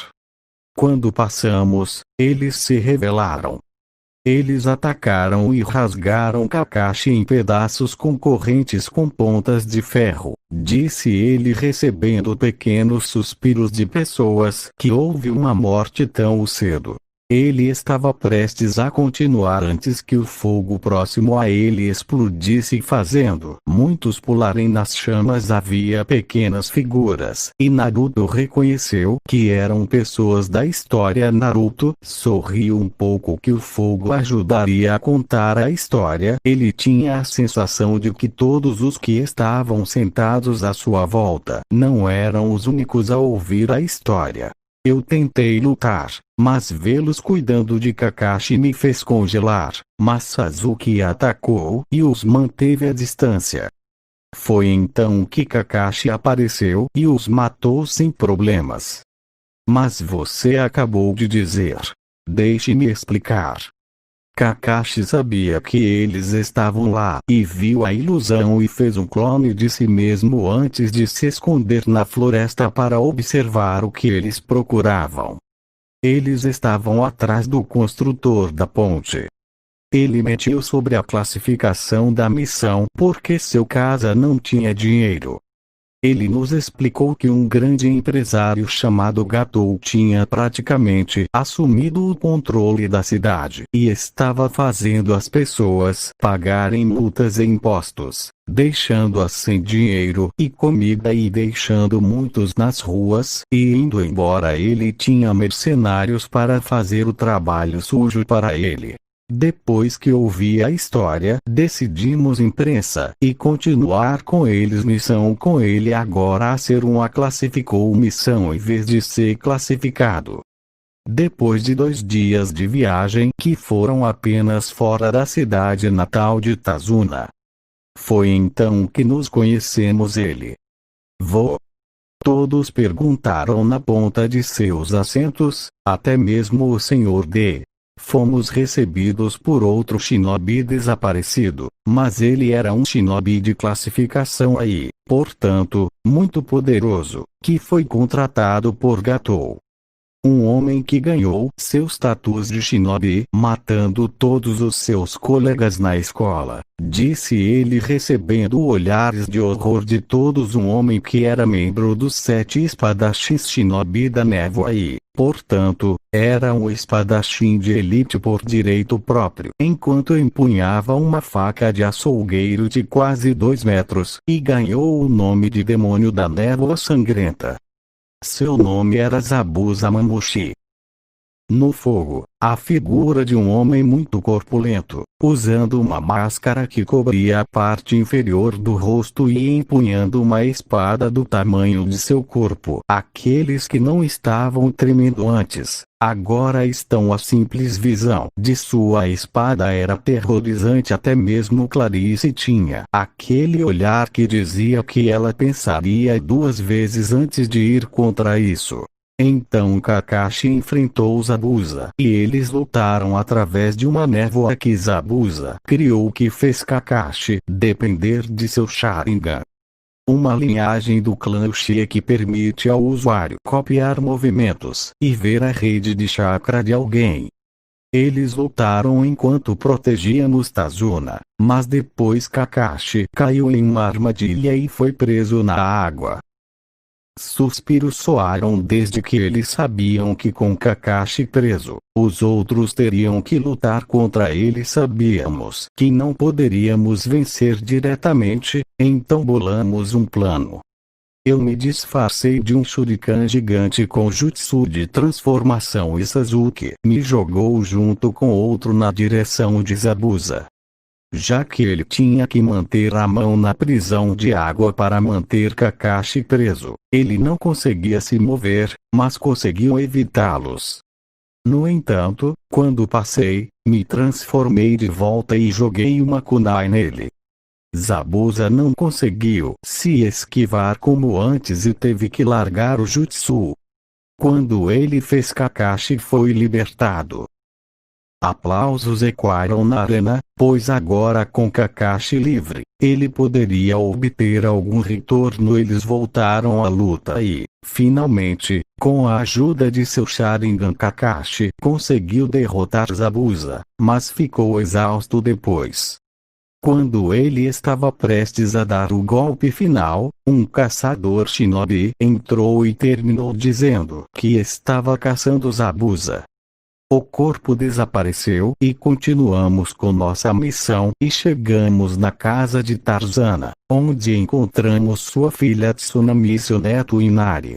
Quando passamos, eles se revelaram. Eles atacaram e rasgaram Kakashi em pedaços com correntes com pontas de ferro, disse ele recebendo pequenos suspiros de pessoas que houve uma morte tão cedo. Ele estava prestes a continuar antes que o fogo próximo a ele explodisse, fazendo muitos pularem nas chamas. Havia pequenas figuras, e Naruto reconheceu que eram pessoas da história. Naruto sorriu um pouco que o fogo ajudaria a contar a história. Ele tinha a sensação de que todos os que estavam sentados à sua volta não eram os únicos a ouvir a história. Eu tentei lutar, mas vê-los cuidando de Kakashi me fez congelar, mas Sasuke atacou e os manteve à distância. Foi então que Kakashi apareceu e os matou sem problemas. Mas você acabou de dizer. Deixe-me explicar. Kakashi sabia que eles estavam lá e viu a ilusão e fez um clone de si mesmo antes de se esconder na floresta para observar o que eles procuravam. Eles estavam atrás do construtor da ponte. Ele mentiu sobre a classificação da missão porque seu casa não tinha dinheiro. Ele nos explicou que um grande empresário chamado Gatou tinha praticamente assumido o controle da cidade e estava fazendo as pessoas pagarem multas e impostos, deixando-as sem dinheiro e comida e deixando muitos nas ruas e indo embora. Ele tinha mercenários para fazer o trabalho sujo para ele. Depois que ouvi a história, decidimos imprensa e continuar com eles missão com ele. Agora a ser um a classificou missão em vez de ser classificado. Depois de 2 dias de viagem que foram apenas fora da cidade natal de Tazuna. Foi então que nos conhecemos. Ele. Vô. Todos perguntaram na ponta de seus assentos, até mesmo o Sr. D. Fomos recebidos por outro shinobi desaparecido, mas ele era um shinobi de classificação aí, portanto, muito poderoso, que foi contratado por Gatou. Um homem que ganhou seu status de shinobi matando todos os seus colegas na escola, disse ele recebendo olhares de horror de todos. Um homem que era membro dos 7 espadachins shinobi da névoa e, portanto, era um espadachim de elite por direito próprio, enquanto empunhava uma faca de açougueiro de quase 2 metros, e ganhou o nome de Demônio da Névoa Sangrenta. Seu nome era Zabuza Mamushi. No fogo, a figura de um homem muito corpulento, usando uma máscara que cobria a parte inferior do rosto e empunhando uma espada do tamanho de seu corpo. Aqueles que não estavam tremendo antes, agora estão. A simples visão de sua espada era aterrorizante. Até mesmo Clarice tinha aquele olhar que dizia que ela pensaria 2 vezes antes de ir contra isso. Então Kakashi enfrentou Zabuza e eles lutaram através de uma névoa que Zabuza criou, que fez Kakashi depender de seu Sharingan. Uma linhagem do clã Uchiha que permite ao usuário copiar movimentos e ver a rede de chakra de alguém. Eles lutaram enquanto protegíamos Tazuna, mas depois Kakashi caiu em uma armadilha e foi preso na água. Suspiros soaram desde que eles sabiam que com Kakashi preso, os outros teriam que lutar contra ele. Sabíamos que não poderíamos vencer diretamente, então bolamos um plano. Eu me disfarcei de um shuriken gigante com jutsu de transformação e Sasuke me jogou junto com outro na direção de Zabuza. Já que ele tinha que manter a mão na prisão de água para manter Kakashi preso, ele não conseguia se mover, mas conseguiu evitá-los. No entanto, quando passei, me transformei de volta e joguei uma kunai nele. Zabuza não conseguiu se esquivar como antes e teve que largar o jutsu. Quando ele fez, Kakashi foi libertado. Aplausos ecoaram na arena, pois agora com Kakashi livre, ele poderia obter algum retorno. Eles voltaram à luta e, finalmente, com a ajuda de seu Sharingan, Kakashi conseguiu derrotar Zabuza, mas ficou exausto depois. Quando ele estava prestes a dar o golpe final, um caçador shinobi entrou e terminou dizendo que estava caçando Zabuza. O corpo desapareceu e continuamos com nossa missão e chegamos na casa de Tarzana, onde encontramos sua filha Tsunami e seu neto Inari.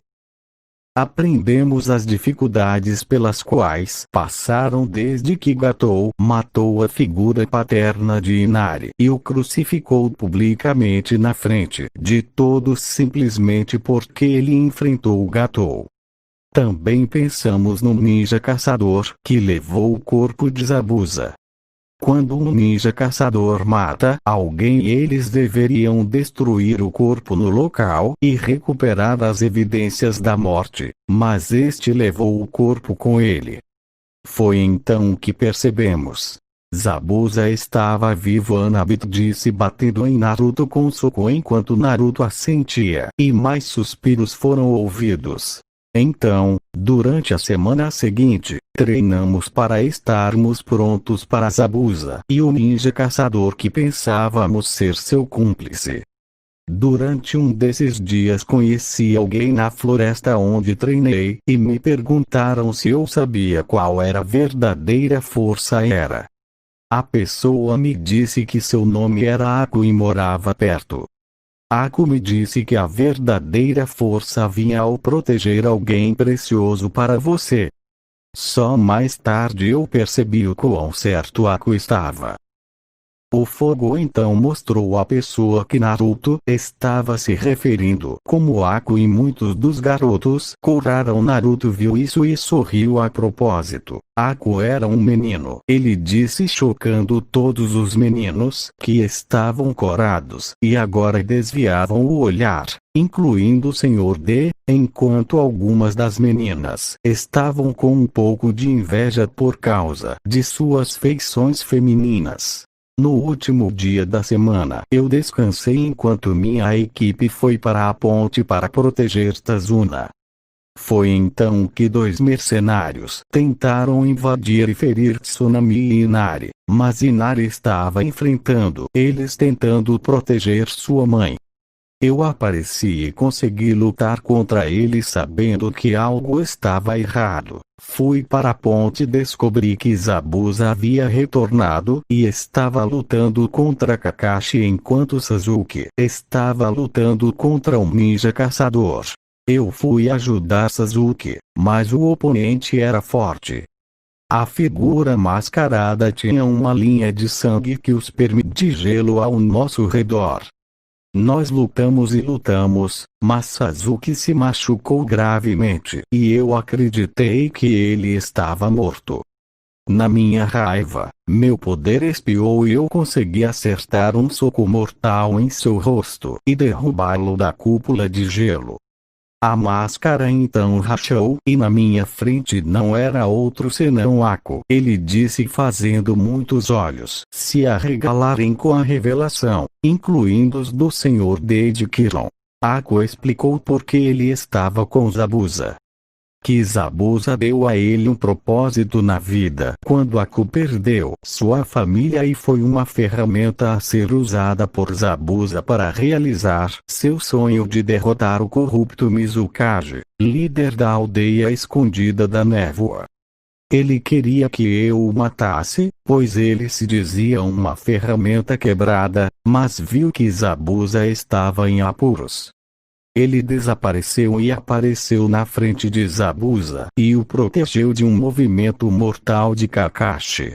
Aprendemos as dificuldades pelas quais passaram desde que Gatou matou a figura paterna de Inari e o crucificou publicamente na frente de todos simplesmente porque ele enfrentou Gatou. Também pensamos no ninja caçador que levou o corpo de Zabuza. Quando um ninja caçador mata alguém, eles deveriam destruir o corpo no local e recuperar as evidências da morte, mas este levou o corpo com ele. Foi então que percebemos. Zabuza estava vivo. Anabit disse, batendo em Naruto com um soco enquanto Naruto assentia, e mais suspiros foram ouvidos. Então, durante a semana seguinte, treinamos para estarmos prontos para Zabuza e o ninja caçador que pensávamos ser seu cúmplice. Durante um desses dias conheci alguém na floresta onde treinei e me perguntaram se eu sabia qual era a verdadeira força. A pessoa me disse que seu nome era Aku e morava perto. Aku me disse que a verdadeira força vinha ao proteger alguém precioso para você. Só mais tarde eu percebi o quão certo Aku estava. O fogo então mostrou a pessoa que Naruto estava se referindo como Aku, e muitos dos garotos coraram. Naruto viu isso e sorriu a propósito. Aku era um menino, ele disse, chocando todos os meninos que estavam corados e agora desviavam o olhar, incluindo o Sr. D, enquanto algumas das meninas estavam com um pouco de inveja por causa de suas feições femininas. No último dia da semana, eu descansei enquanto minha equipe foi para a ponte para proteger Tazuna. Foi então que 2 mercenários tentaram invadir e ferir Tsunami e Inari, mas Inari estava enfrentando eles tentando proteger sua mãe. Eu apareci e consegui lutar contra eles sabendo que algo estava errado. Fui para a ponte e descobri que Zabuza havia retornado e estava lutando contra Kakashi enquanto Sasuke estava lutando contra um ninja caçador. Eu fui ajudar Sasuke, mas o oponente era forte. A figura mascarada tinha uma linha de sangue que os permitia gelo ao nosso redor. Nós lutamos e lutamos, mas Sasuke se machucou gravemente e eu acreditei que ele estava morto. Na minha raiva, meu poder espiou e eu consegui acertar um soco mortal em seu rosto e derrubá-lo da cúpula de gelo. A máscara então rachou e na minha frente não era outro senão Aku. Ele disse, fazendo muitos olhos se arregalarem com a revelação, incluindo os do Sr. D de Kiron. Aku explicou por que ele estava com Zabuza. Que Zabuza deu a ele um propósito na vida quando Aku perdeu sua família e foi uma ferramenta a ser usada por Zabuza para realizar seu sonho de derrotar o corrupto Mizukage, líder da aldeia escondida da névoa. Ele queria que eu o matasse, pois ele se dizia uma ferramenta quebrada, mas viu que Zabuza estava em apuros. Ele desapareceu e apareceu na frente de Zabuza e o protegeu de um movimento mortal de Kakashi.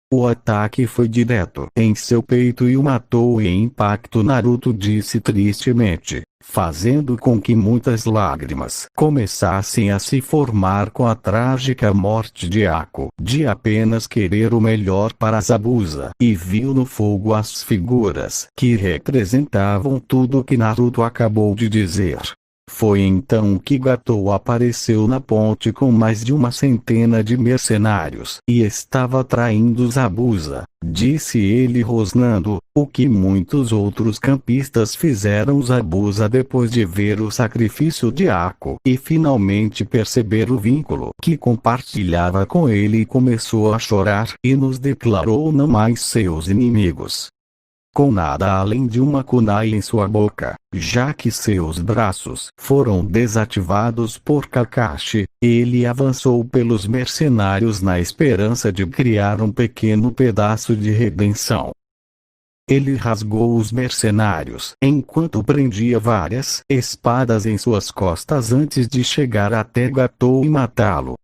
O ataque foi direto em seu peito e o matou em impacto. Naruto disse tristemente, fazendo com que muitas lágrimas começassem a se formar com a trágica morte de Ako, de apenas querer o melhor para Zabuza, e viu no fogo as figuras que representavam tudo o que Naruto acabou de dizer. Foi então que Gatou apareceu na ponte com mais de uma centena de mercenários e estava traindo Zabuza, disse ele rosnando, o que muitos outros campistas fizeram Zabuza depois de ver o sacrifício de Ako e finalmente perceber o vínculo que compartilhava com ele e começou a chorar e nos declarou não mais seus inimigos. Com nada além de uma kunai em sua boca, já que seus braços foram desativados por Kakashi, ele avançou pelos mercenários na esperança de criar um pequeno pedaço de redenção. Ele rasgou os mercenários enquanto prendia várias espadas em suas costas antes de chegar até Gatou e matá-lo.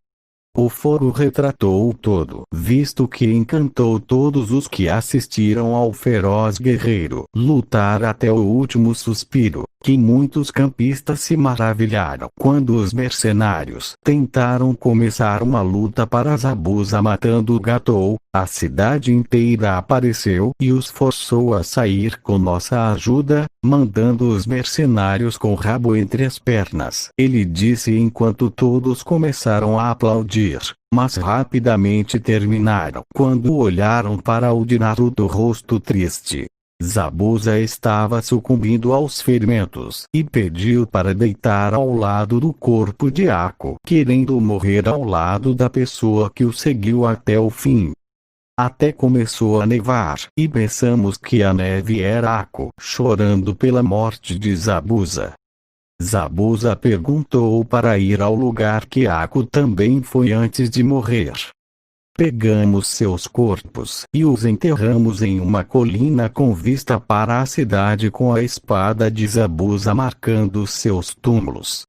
O foro retratou todo, visto que encantou todos os que assistiram ao feroz guerreiro lutar até o último suspiro, que muitos campistas se maravilharam quando os mercenários tentaram começar uma luta para Zabuza matando Gatou. A cidade inteira apareceu e os forçou a sair com nossa ajuda, mandando os mercenários com o rabo entre as pernas. Ele disse enquanto todos começaram a aplaudir, mas rapidamente terminaram quando olharam para o de Naruto rosto triste. Zabuza estava sucumbindo aos ferimentos e pediu para deitar ao lado do corpo de Ako, querendo morrer ao lado da pessoa que o seguiu até o fim. Até começou a nevar, e pensamos que a neve era Ako chorando pela morte de Zabuza. Zabuza perguntou para ir ao lugar que Ako também foi antes de morrer. Pegamos seus corpos e os enterramos em uma colina com vista para a cidade com a espada de Zabuza marcando seus túmulos.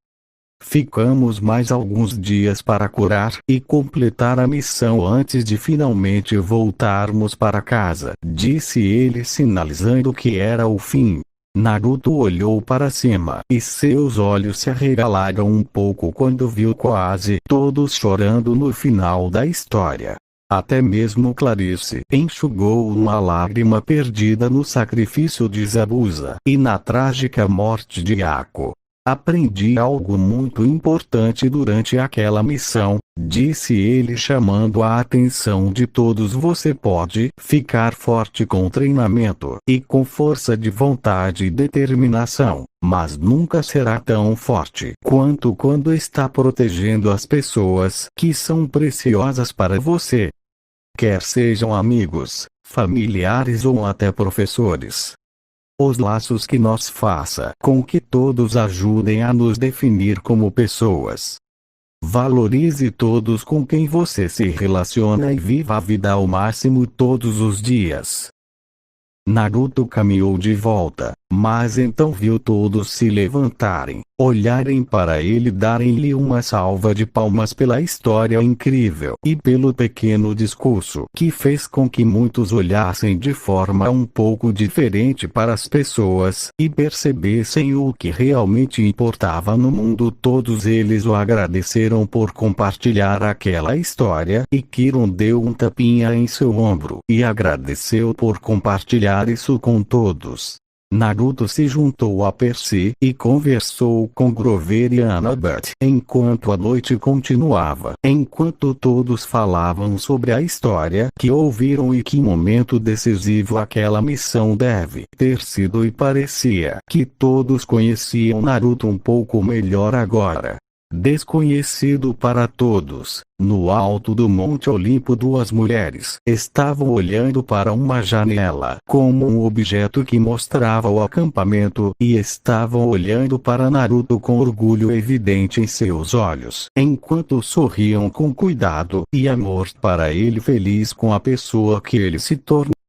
Ficamos mais alguns dias para curar e completar a missão antes de finalmente voltarmos para casa, disse ele sinalizando que era o fim. Naruto olhou para cima e seus olhos se arregalaram um pouco quando viu quase todos chorando no final da história. Até mesmo Clarice enxugou uma lágrima perdida no sacrifício de Zabuza e na trágica morte de Ako. Aprendi algo muito importante durante aquela missão, disse ele chamando a atenção de todos. Você pode ficar forte com treinamento e com força de vontade e determinação, mas nunca será tão forte quanto quando está protegendo as pessoas que são preciosas para você. Quer sejam amigos, familiares ou até professores. Os laços que nos faça com que todos ajudem a nos definir como pessoas. Valorize todos com quem você se relaciona e viva a vida ao máximo todos os dias. Naruto caminhou de volta, mas então viu todos se levantarem, olharem para ele e darem-lhe uma salva de palmas pela história incrível e pelo pequeno discurso que fez com que muitos olhassem de forma um pouco diferente para as pessoas e percebessem o que realmente importava no mundo. Todos eles o agradeceram por compartilhar aquela história e Kiron deu um tapinha em seu ombro e agradeceu por compartilhar isso com todos. Naruto se juntou a Percy e conversou com Grover e Annabeth enquanto a noite continuava. Enquanto todos falavam sobre a história que ouviram e que momento decisivo aquela missão deve ter sido, e parecia que todos conheciam Naruto um pouco melhor agora. Desconhecido para todos, no alto do Monte Olimpo duas mulheres estavam olhando para uma janela como um objeto que mostrava o acampamento e estavam olhando para Naruto com orgulho evidente em seus olhos, enquanto sorriam com cuidado e amor para ele, feliz com a pessoa que ele se tornou.